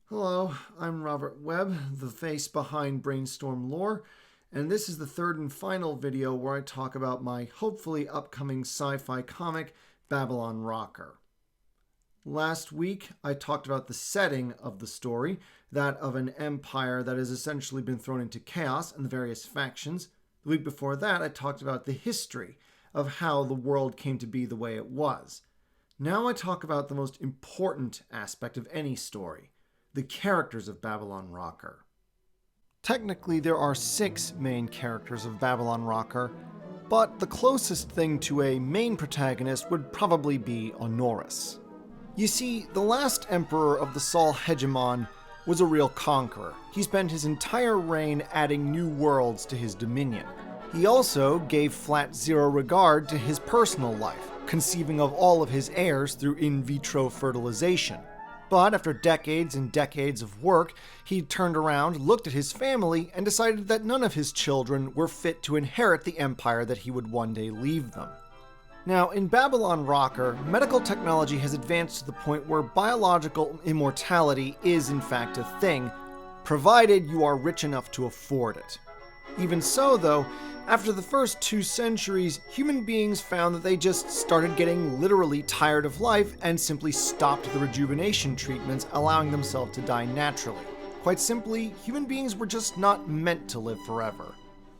Hello, I'm Robert Webb, the face behind Brainstorm lore, and this is the third and final video where I talk about my hopefully upcoming sci-fi comic, Babylon Rocker. Last week, I talked about the setting of the story, that of an empire that has essentially been thrown into chaos and the various factions. The week before that, I talked about the history of how the world came to be the way it was. Now I talk about the most important aspect of any story: the characters of Babylon Rocker. Technically, there are 6 main characters of Babylon Rocker, but the closest thing to a main protagonist would probably be Honoris. You see, the last emperor of the Sol Hegemon was a real conqueror. He spent his entire reign adding new worlds to his dominion. He also gave flat zero regard to his personal life, conceiving of all of his heirs through in vitro fertilization. But after decades and decades of work, he turned around, looked at his family, and decided that none of his children were fit to inherit the empire that he would one day leave them. Now, in Babylon Rocker, medical technology has advanced to the point where biological immortality is in fact a thing, provided you are rich enough to afford it. Even so, though, after the first 2 centuries, human beings found that they just started getting literally tired of life and simply stopped the rejuvenation treatments, allowing themselves to die naturally. Quite simply, human beings were just not meant to live forever.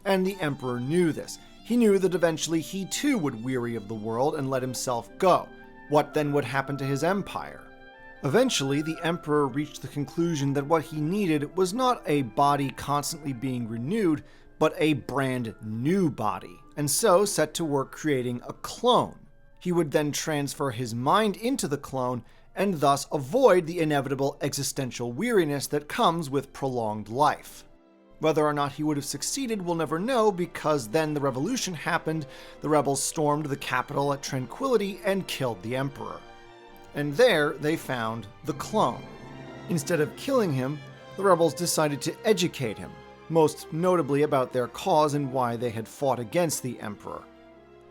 And the Emperor knew this. He knew that eventually he too would weary of the world and let himself go. What then would happen to his empire? Eventually, the Emperor reached the conclusion that what he needed was not a body constantly being renewed, but a brand new body, and so set to work creating a clone. He would then transfer his mind into the clone, and thus avoid the inevitable existential weariness that comes with prolonged life. Whether or not he would have succeeded, we'll never know, because then the revolution happened, the rebels stormed the capital at Tranquility and killed the Emperor. And there they found the clone. Instead of killing him, the rebels decided to educate him, most notably about their cause and why they had fought against the Emperor.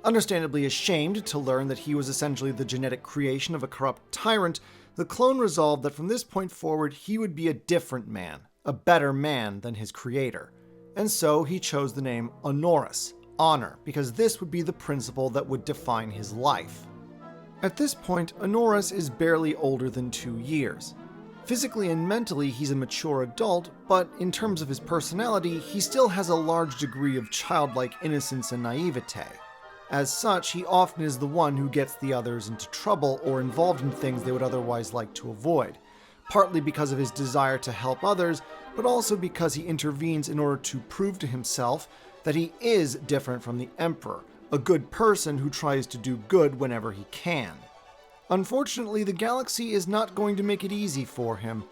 Understandably ashamed to learn that he was essentially the genetic creation of a corrupt tyrant, the clone resolved that from this point forward he would be a different man, a better man than his creator. And so he chose the name Honoris, honor, because this would be the principle that would define his life. At this point, Honoris is barely older than 2 years. Physically and mentally, he's a mature adult, but in terms of his personality, he still has a large degree of childlike innocence and naivete. As such, he often is the one who gets the others into trouble or involved in things they would otherwise like to avoid, partly because of his desire to help others, but also because he intervenes in order to prove to himself that he is different from the Emperor, a good person who tries to do good whenever he can. Unfortunately, the galaxy is not going to make it easy for him.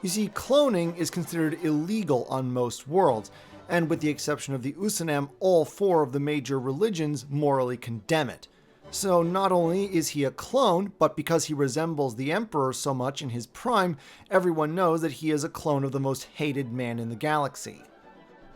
You see, cloning is considered illegal on most worlds, and with the exception of the Usanem, all 4 of the major religions morally condemn it. So not only is he a clone, but because he resembles the Emperor so much in his prime, everyone knows that he is a clone of the most hated man in the galaxy.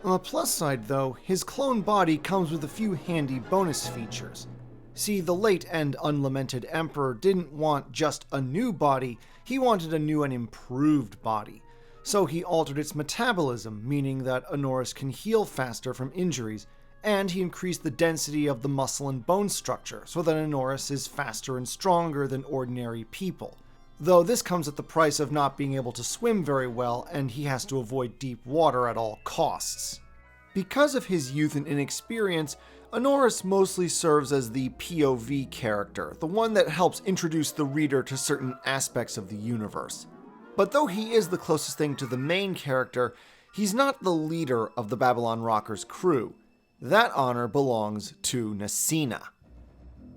On the plus side, though, his clone body comes with a few handy bonus features. See, the late and unlamented Emperor didn't want just a new body, he wanted a new and improved body. So he altered its metabolism, meaning that Honoris can heal faster from injuries, and he increased the density of the muscle and bone structure, so that Honoris is faster and stronger than ordinary people. Though this comes at the price of not being able to swim very well, and he has to avoid deep water at all costs. Because of his youth and inexperience, Honoris mostly serves as the POV character, the one that helps introduce the reader to certain aspects of the universe. But though he is the closest thing to the main character, he's not the leader of the Babylon Rockers crew. That honor belongs to Nassina.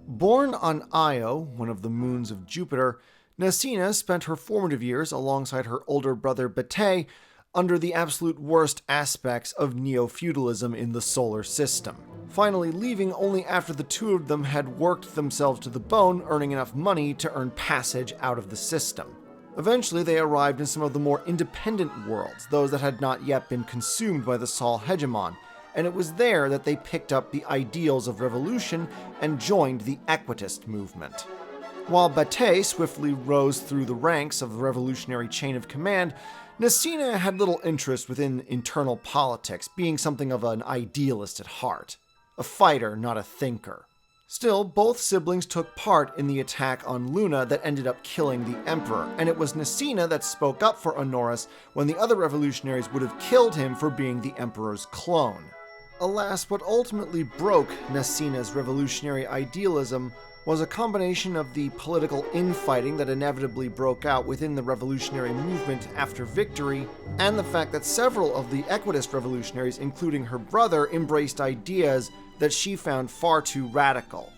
Born on Io, one of the moons of Jupiter, Nassina spent her formative years alongside her older brother Bate under the absolute worst aspects of neo-feudalism in the solar system, finally leaving only after the 2 of them had worked themselves to the bone, earning enough money to earn passage out of the system. Eventually, they arrived in some of the more independent worlds, those that had not yet been consumed by the Sol Hegemon, and it was there that they picked up the ideals of revolution and joined the Equitist movement. While Bate swiftly rose through the ranks of the revolutionary chain of command, Nassina had little interest within internal politics, being something of an idealist at heart. A fighter, not a thinker. Still, both siblings took part in the attack on Luna that ended up killing the Emperor, and it was Nassina that spoke up for Honoris when the other revolutionaries would have killed him for being the Emperor's clone. Alas, what ultimately broke Nassina's revolutionary idealism was a combination of the political infighting that inevitably broke out within the revolutionary movement after victory, and the fact that several of the Equitist revolutionaries, including her brother, embraced ideas that she found far too radical.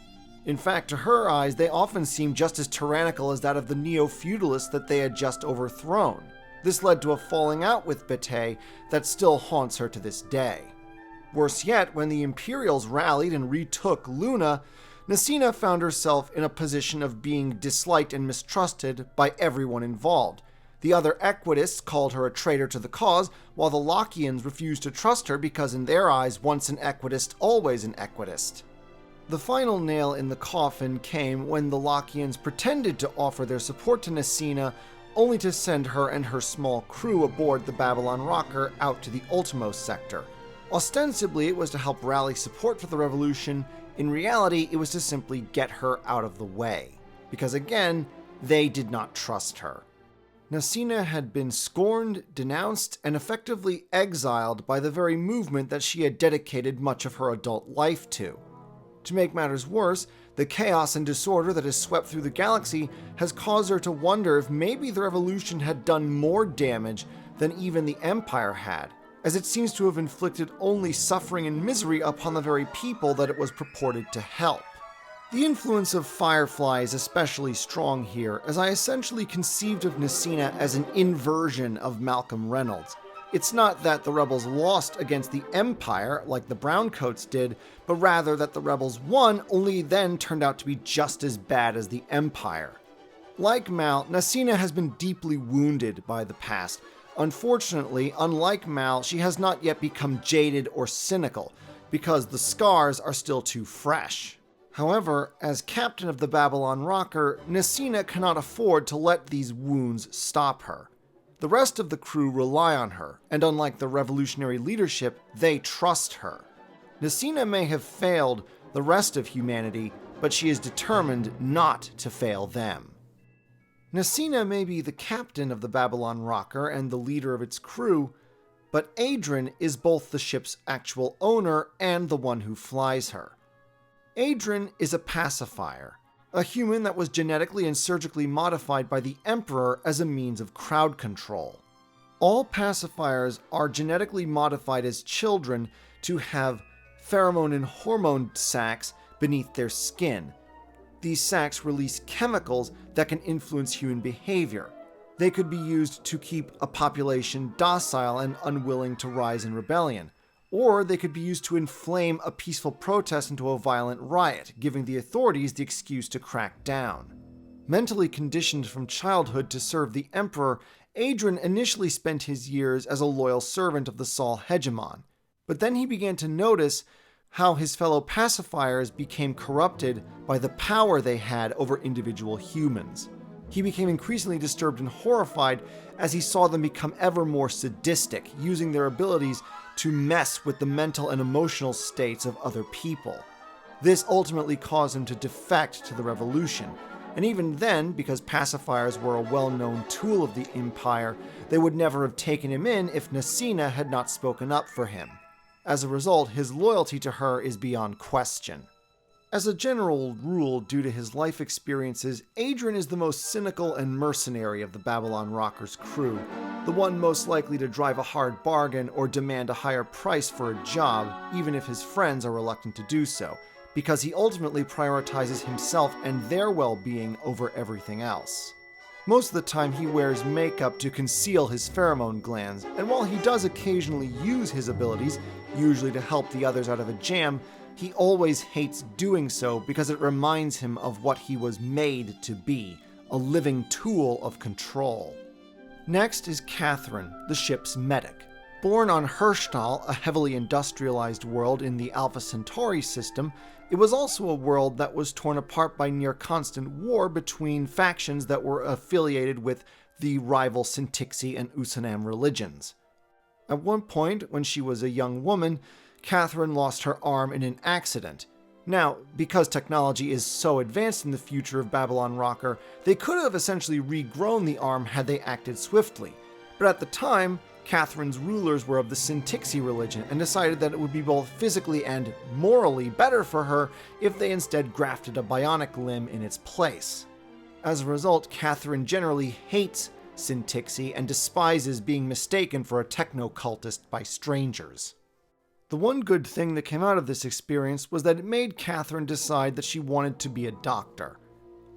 In fact, to her eyes, they often seemed just as tyrannical as that of the neo-feudalists that they had just overthrown. This led to a falling out with Bate that still haunts her to this day. Worse yet, when the Imperials rallied and retook Luna, Nassina found herself in a position of being disliked and mistrusted by everyone involved. The other Equitists called her a traitor to the cause, while the Lochians refused to trust her because in their eyes, once an Equitist, always an Equitist. The final nail in the coffin came when the Lochians pretended to offer their support to Nassina, only to send her and her small crew aboard the Babylon rocker out to the Ultimo sector. Ostensibly, it was to help rally support for the revolution. In reality, it was to simply get her out of the way. Because again, they did not trust her. Nassina had been scorned, denounced, and effectively exiled by the very movement that she had dedicated much of her adult life to. To make matters worse, the chaos and disorder that has swept through the galaxy has caused her to wonder if maybe the revolution had done more damage than even the Empire had, as it seems to have inflicted only suffering and misery upon the very people that it was purported to help. The influence of Firefly is especially strong here, as I essentially conceived of Nassina as an inversion of Malcolm Reynolds. It's not that the rebels lost against the Empire, like the Browncoats did, but rather that the rebels won, only then turned out to be just as bad as the Empire. Like Mal, Nassina has been deeply wounded by the past. Unfortunately, unlike Mal, she has not yet become jaded or cynical, because the scars are still too fresh. However, as captain of the Babylon rocker, Nassina cannot afford to let these wounds stop her. The rest of the crew rely on her, and unlike the revolutionary leadership, they trust her. Nassina may have failed the rest of humanity, but she is determined not to fail them. Nassina may be the captain of the Babylon rocker and the leader of its crew, but Adrian is both the ship's actual owner and the one who flies her. Adrian is a pacifier, a human that was genetically and surgically modified by the Emperor as a means of crowd control. All pacifiers are genetically modified as children to have pheromone and hormone sacs beneath their skin. These sacs release chemicals that can influence human behavior. They could be used to keep a population docile and unwilling to rise in rebellion, or they could be used to inflame a peaceful protest into a violent riot, giving the authorities the excuse to crack down. Mentally conditioned from childhood to serve the Emperor, Adrian initially spent his years as a loyal servant of the Sol hegemon, but then he began to notice how his fellow pacifiers became corrupted by the power they had over individual humans. He became increasingly disturbed and horrified as he saw them become ever more sadistic, using their abilities to mess with the mental and emotional states of other people. This ultimately caused him to defect to the revolution, and even then, because pacifiers were a well-known tool of the Empire, they would never have taken him in if Nassina had not spoken up for him. As a result, his loyalty to her is beyond question. As a general rule, due to his life experiences, Adrian is the most cynical and mercenary of the Babylon Rocker's crew, the one most likely to drive a hard bargain or demand a higher price for a job, even if his friends are reluctant to do so, because he ultimately prioritizes himself and their well-being over everything else. Most of the time he wears makeup to conceal his pheromone glands, and while he does occasionally use his abilities, usually to help the others out of a jam, he always hates doing so because it reminds him of what he was made to be, a living tool of control. Next is Catherine, the ship's medic. Born on Herschtal, a heavily industrialized world in the Alpha Centauri system, it was also a world that was torn apart by near constant war between factions that were affiliated with the rival Syntixi and Usanam religions. At one point, when she was a young woman, Catherine lost her arm in an accident. Now, because technology is so advanced in the future of Babylon Rocker, they could have essentially regrown the arm had they acted swiftly. But at the time, Catherine's rulers were of the Syntixi religion and decided that it would be both physically and morally better for her if they instead grafted a bionic limb in its place. As a result, Catherine generally hates Syntixi and despises being mistaken for a techno-cultist by strangers. The one good thing that came out of this experience was that it made Catherine decide that she wanted to be a doctor.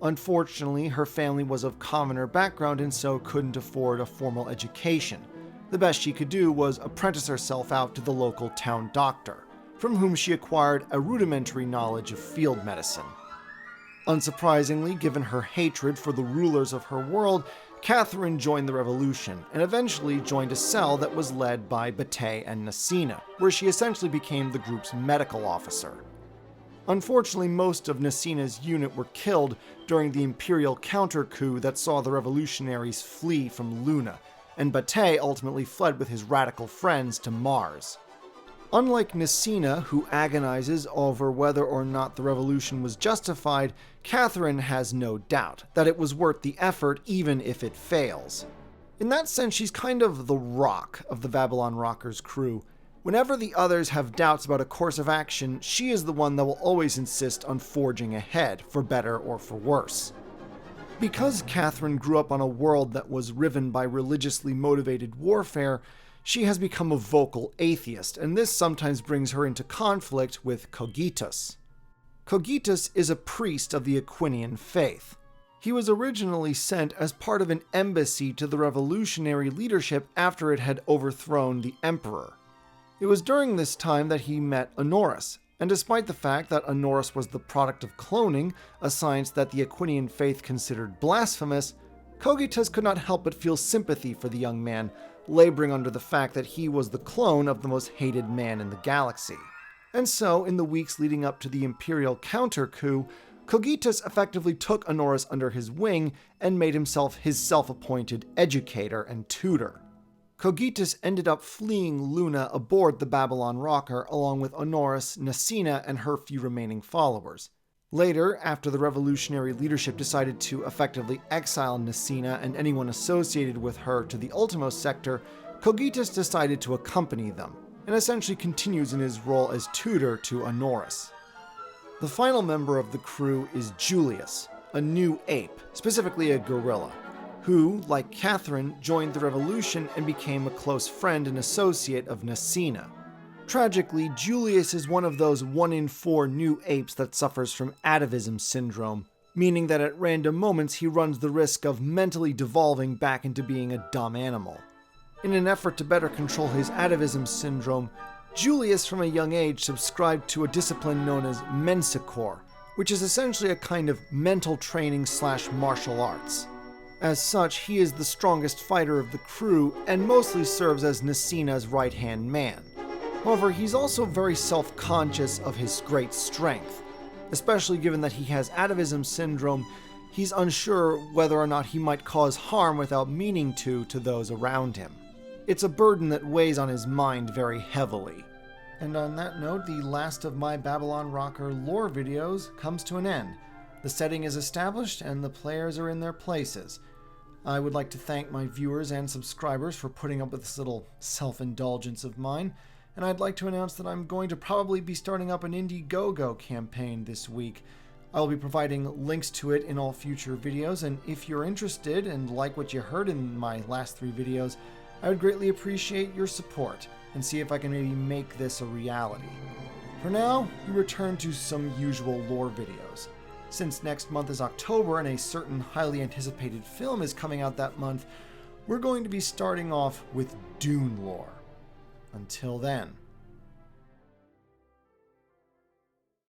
Unfortunately, her family was of commoner background and so couldn't afford a formal education. The best she could do was apprentice herself out to the local town doctor, from whom she acquired a rudimentary knowledge of field medicine. Unsurprisingly, given her hatred for the rulers of her world, Catherine joined the revolution and eventually joined a cell that was led by Bate and Nassina, where she essentially became the group's medical officer. Unfortunately, most of Nassina's unit were killed during the Imperial counter-coup that saw the revolutionaries flee from Luna, and Bate ultimately fled with his radical friends to Mars. Unlike Nassina, who agonizes over whether or not the revolution was justified, Catherine has no doubt that it was worth the effort even if it fails. In that sense, she's kind of the rock of the Babylon Rockers crew. Whenever the others have doubts about a course of action, she is the one that will always insist on forging ahead, for better or for worse. Because Catherine grew up on a world that was riven by religiously motivated warfare, she has become a vocal atheist, and this sometimes brings her into conflict with Kogetus. Kogetus is a priest of the Aquinian faith. He was originally sent as part of an embassy to the revolutionary leadership after it had overthrown the emperor. It was during this time that he met Honoris, and despite the fact that Honoris was the product of cloning, a science that the Aquinian faith considered blasphemous, Kogetus could not help but feel sympathy for the young man, laboring under the fact that he was the clone of the most hated man in the galaxy. And so, in the weeks leading up to the Imperial counter-coup, Kogetus effectively took Honoris under his wing and made himself his self-appointed educator and tutor. Kogetus ended up fleeing Luna aboard the Babylon Rocker along with Honoris, Nassina, and her few remaining followers. Later, after the revolutionary leadership decided to effectively exile Nassina and anyone associated with her to the Ultimo sector, Kogetus decided to accompany them, and essentially continues in his role as tutor to Honoris. The final member of the crew is Julius, a new ape, specifically a gorilla, who, like Catherine, joined the revolution and became a close friend and associate of Nassina. Tragically, Julius is one of those 1 in 4 new apes that suffers from atavism syndrome, meaning that at random moments he runs the risk of mentally devolving back into being a dumb animal. In an effort to better control his atavism syndrome, Julius from a young age subscribed to a discipline known as Mensicor, which is essentially a kind of mental training / martial arts. As such, he is the strongest fighter of the crew and mostly serves as Nassina's right-hand man. However, he's also very self-conscious of his great strength. Especially given that he has atavism syndrome, he's unsure whether or not he might cause harm without meaning to those around him. It's a burden that weighs on his mind very heavily. And on that note, the last of my Babylon Rocker lore videos comes to an end. The setting is established and the players are in their places. I would like to thank my viewers and subscribers for putting up with this little self-indulgence of mine. And I'd like to announce that I'm going to probably be starting up an Indiegogo campaign this week. I'll be providing links to it in all future videos, and if you're interested and like what you heard in my last 3 videos, I would greatly appreciate your support, and see if I can maybe make this a reality. For now, we return to some usual lore videos. Since next month is October and a certain highly anticipated film is coming out that month, we're going to be starting off with Dune lore. Until then.